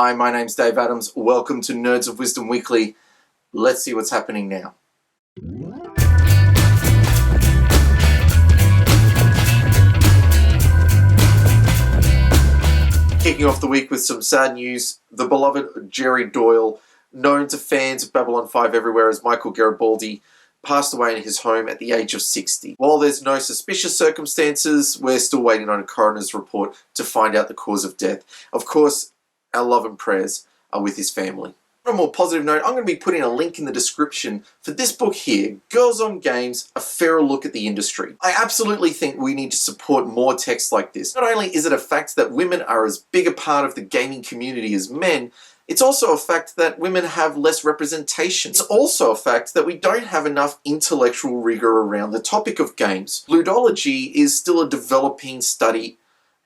Hi, my name's Dave Adams. Welcome to Nerds of Wisdom Weekly. Let's see what's happening now. Kicking off the week with some sad news, the beloved Jerry Doyle, known to fans of Babylon 5 everywhere as Michael Garibaldi, passed away in his home at the age of 60. While there's no suspicious circumstances, we're still waiting on a coroner's report to find out the cause of death. Of course, our love and prayers are with his family. On a more positive note, I'm going to be putting a link in the description for this book here, Girls on Games, A Fairer Look at the Industry. I absolutely think we need to support more texts like this. Not only is it a fact that women are as big a part of the gaming community as men, it's also a fact that women have less representation. It's also a fact that we don't have enough intellectual rigor around the topic of games. Ludology is still a developing study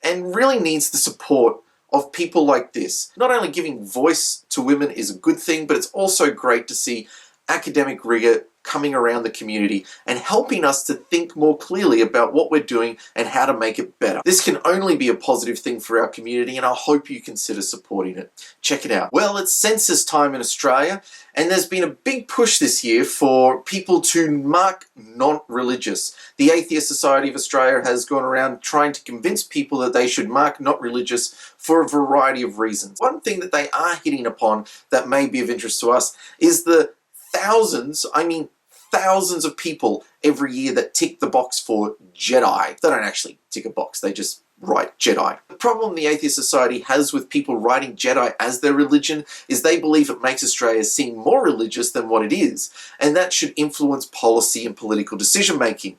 and really needs the support of people like this. Not only giving voice to women is a good thing, but it's also great to see academic rigor coming around the community and helping us to think more clearly about what we're doing and how to make it better. This can only be a positive thing for our community, and I hope you consider supporting it. Check it out. Well, it's census time in Australia, and there's been a big push this year for people to mark not religious. The Atheist Society of Australia has gone around trying to convince people that they should mark not religious for a variety of reasons. One thing that they are hitting upon that may be of interest to us is the thousands of people every year that tick the box for Jedi. They don't actually tick a box, they just write Jedi. The problem the Atheist Society has with people writing Jedi as their religion is they believe it makes Australia seem more religious than what it is, and that should influence policy and political decision making.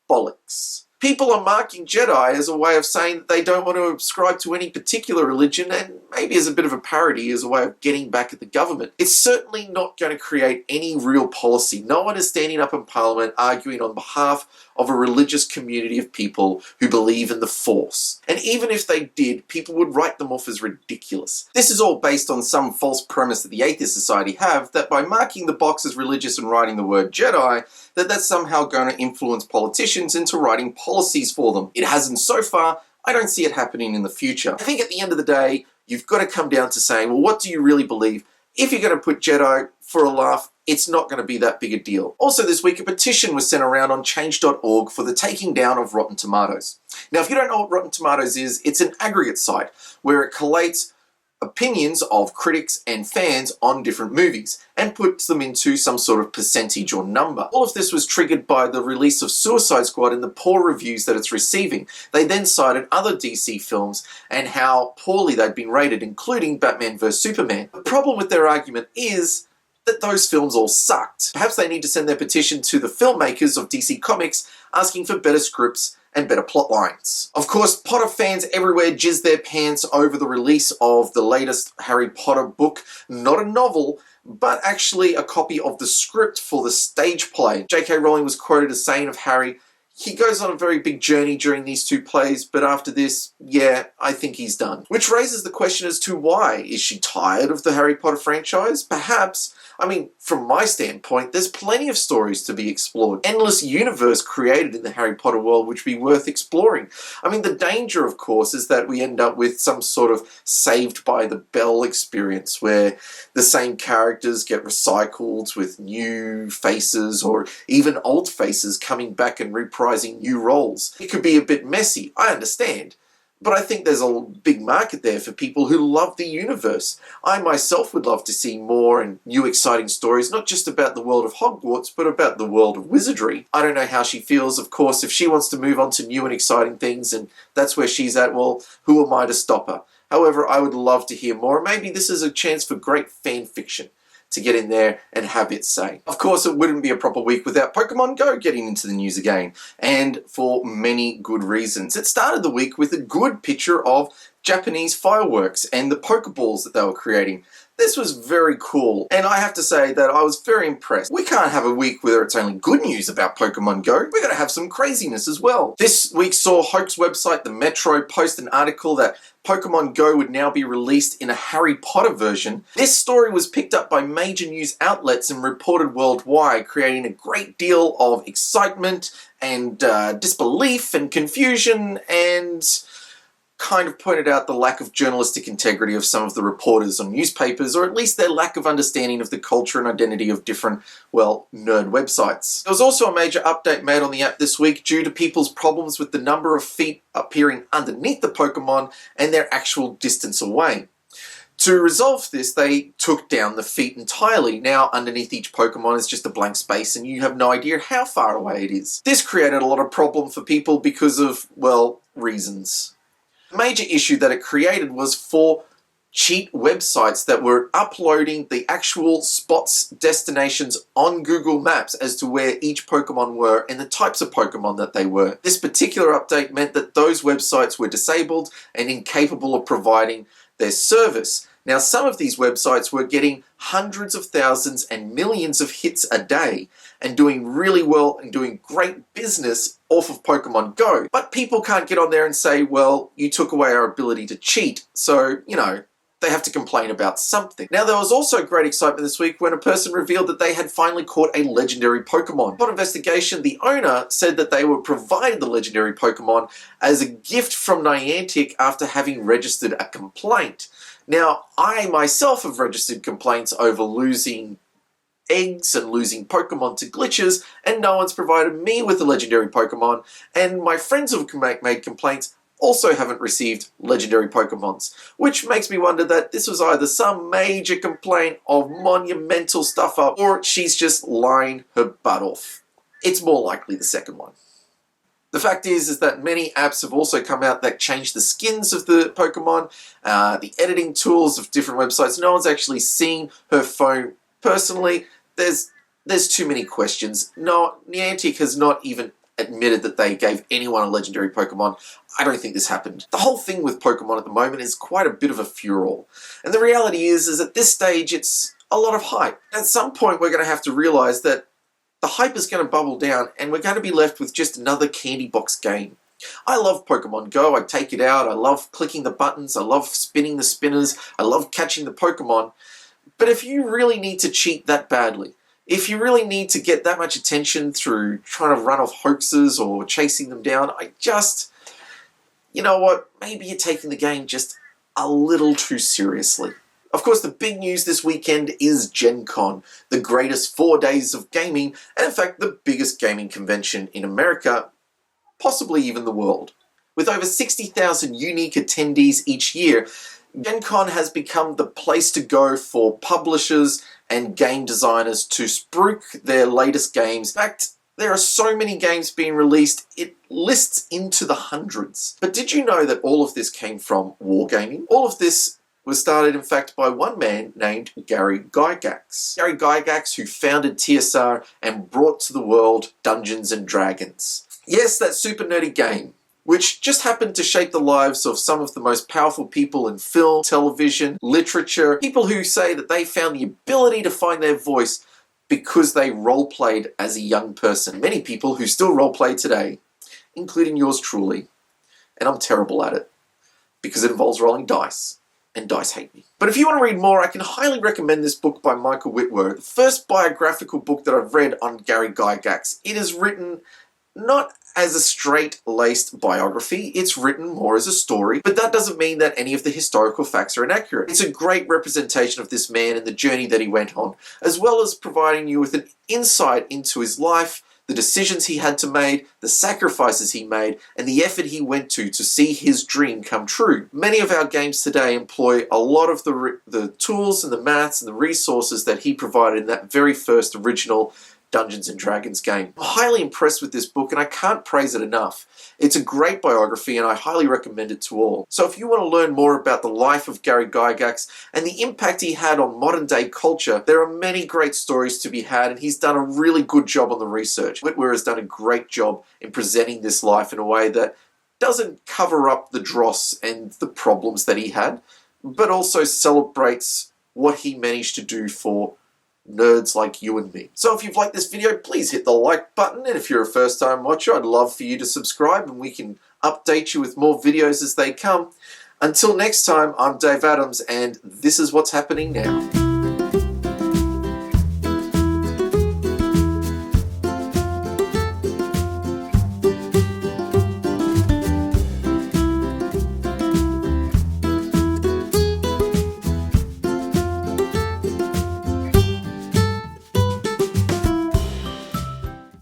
Bollocks. People are marking Jedi as a way of saying that they don't want to subscribe to any particular religion, and maybe as a bit of a parody, as a way of getting back at the government. It's certainly not going to create any real policy. No one is standing up in Parliament arguing on behalf of a religious community of people who believe in the Force. And even if they did, people would write them off as ridiculous. This is all based on some false premise that the Atheist Society have, that by marking the box as religious and writing the word Jedi, that's somehow going to influence politicians into writing policies for them. It hasn't so far. I don't see it happening in the future. I think at the end of the day, you've got to come down to saying, well, what do you really believe? If you're going to put Jedi for a laugh, it's not going to be that big a deal. Also this week, a petition was sent around on change.org for the taking down of Rotten Tomatoes. Now, if you don't know what Rotten Tomatoes is, it's an aggregate site where it collates opinions of critics and fans on different movies and puts them into some sort of percentage or number. All of this was triggered by the release of Suicide Squad and the poor reviews that it's receiving. They then cited other DC films and how poorly they'd been rated, including Batman vs Superman. The problem with their argument is that those films all sucked. Perhaps they need to send their petition to the filmmakers of DC Comics asking for better scripts and better plot lines. Of course, Potter fans everywhere jizz their pants over the release of the latest Harry Potter book, not a novel, but actually a copy of the script for the stage play. J.K. Rowling was quoted as saying of Harry, he goes on a very big journey during these two plays, but after this, yeah, I think he's done. Which raises the question as to why. Is she tired of the Harry Potter franchise? Perhaps. I mean, from my standpoint, there's plenty of stories to be explored. Endless universe created in the Harry Potter world which would be worth exploring. I mean, the danger, of course, is that we end up with some sort of Saved by the Bell experience where the same characters get recycled with new faces or even old faces coming back and reprising new roles. It could be a bit messy, I understand. But I think there's a big market there for people who love the universe. I myself would love to see more and new exciting stories, not just about the world of Hogwarts, but about the world of wizardry. I don't know how she feels, of course. If she wants to move on to new and exciting things and that's where she's at, well, who am I to stop her? However, I would love to hear more. Maybe this is a chance for great fan fiction to get in there and have its say. Of course, it wouldn't be a proper week without Poekmon Go getting into the news again, and for many good reasons. It started the week with a good picture of Japanese fireworks and the Pokeballs that they were creating. This was very cool, and I have to say that I was very impressed. We can't have a week where it's only good news about Poekmon Go. We're going to have some craziness as well. This week saw Hope's website, The Metro, post an article that Poekmon Go would now be released in a Harry Potter version. This story was picked up by major news outlets and reported worldwide, creating a great deal of excitement and disbelief and confusion and kind of pointed out the lack of journalistic integrity of some of the reporters on newspapers, or at least their lack of understanding of the culture and identity of different, well, nerd websites. There was also a major update made on the app this week due to people's problems with the number of feet appearing underneath the Pokemon and their actual distance away. To resolve this, they took down the feet entirely. Now, underneath each Pokemon is just a blank space and you have no idea how far away it is. This created a lot of problem for people because of, well, reasons. The major issue that it created was for cheat websites that were uploading the actual spots, destinations on Google Maps as to where each Pokemon were and the types of Pokemon that they were. This particular update meant that those websites were disabled and incapable of providing their service. Now, some of these websites were getting hundreds of thousands and millions of hits a day and doing really well and doing great business off of Poekmon Go. But people can't get on there and say, well, you took away our ability to cheat, so, you know, they have to complain about something. Now, there was also great excitement this week when a person revealed that they had finally caught a legendary Pokemon. Upon investigation, the owner said that they were provided the legendary Pokemon as a gift from Niantic after having registered a complaint. Now, I myself have registered complaints over losing eggs and losing Pokemon to glitches, and no one's provided me with a legendary Pokemon, and my friends who have made complaints also haven't received legendary Pokemons, which makes me wonder that this was either some major complaint of monumental stuff up, or she's just lying her butt off. It's more likely the second one. The fact is that many apps have also come out that change the skins of the Pokemon, the editing tools of different websites. No one's actually seen her phone personally. There's too many questions. No, Niantic has not even admitted that they gave anyone a legendary Pokemon. I don't think this happened. The whole thing with Pokemon at the moment is quite a bit of a furor. And the reality is at this stage, it's a lot of hype. At some point, we're going to have to realize that the hype is going to bubble down and we're going to be left with just another candy box game. I love Poekmon Go. I take it out. I love clicking the buttons. I love spinning the spinners. I love catching the Pokemon. But if you really need to cheat that badly, if you really need to get that much attention through trying to run off hoaxes or chasing them down, you know what, maybe you're taking the game just a little too seriously. Of course, the big news this weekend is Gen Con, the greatest 4 days of gaming, and in fact the biggest gaming convention in America, possibly even the world. With over 60,000 unique attendees each year, Gen Con has become the place to go for publishers and game designers to spruik their latest games. In fact, there are so many games being released, it lists into the hundreds. But did you know that all of this came from wargaming? All of this was started, in fact, by one man named Gary Gygax. Gary Gygax, who founded TSR and brought to the world Dungeons and Dragons. Yes, that super nerdy game, which just happened to shape the lives of some of the most powerful people in film, television, literature, people who say that they found the ability to find their voice because they role-played as a young person. Many people who still role-play today, including yours truly, and I'm terrible at it, because it involves rolling dice, and dice hate me. But if you want to read more, I can highly recommend this book by Michael Whitworth, the first biographical book that I've read on Gary Gygax. It is written not as a straight-laced biography, it's written more as a story, but that doesn't mean that any of the historical facts are inaccurate. It's a great representation of this man and the journey that he went on, as well as providing you with an insight into his life, the decisions he had to make, the sacrifices he made, and the effort he went to see his dream come true. Many of our games today employ a lot of the tools and the maths and the resources that he provided in that very first original Dungeons and Dragons game. I'm highly impressed with this book and I can't praise it enough. It's a great biography and I highly recommend it to all. So if you want to learn more about the life of Gary Gygax and the impact he had on modern day culture, there are many great stories to be had and he's done a really good job on the research. Whitworth has done a great job in presenting this life in a way that doesn't cover up the dross and the problems that he had, but also celebrates what he managed to do for nerds like you and me. So if you've liked this video, please hit the like button, and if you're a first time watcher, I'd love for you to subscribe and we can update you with more videos as they come. Until next time, I'm Dave Adams and this is what's happening now.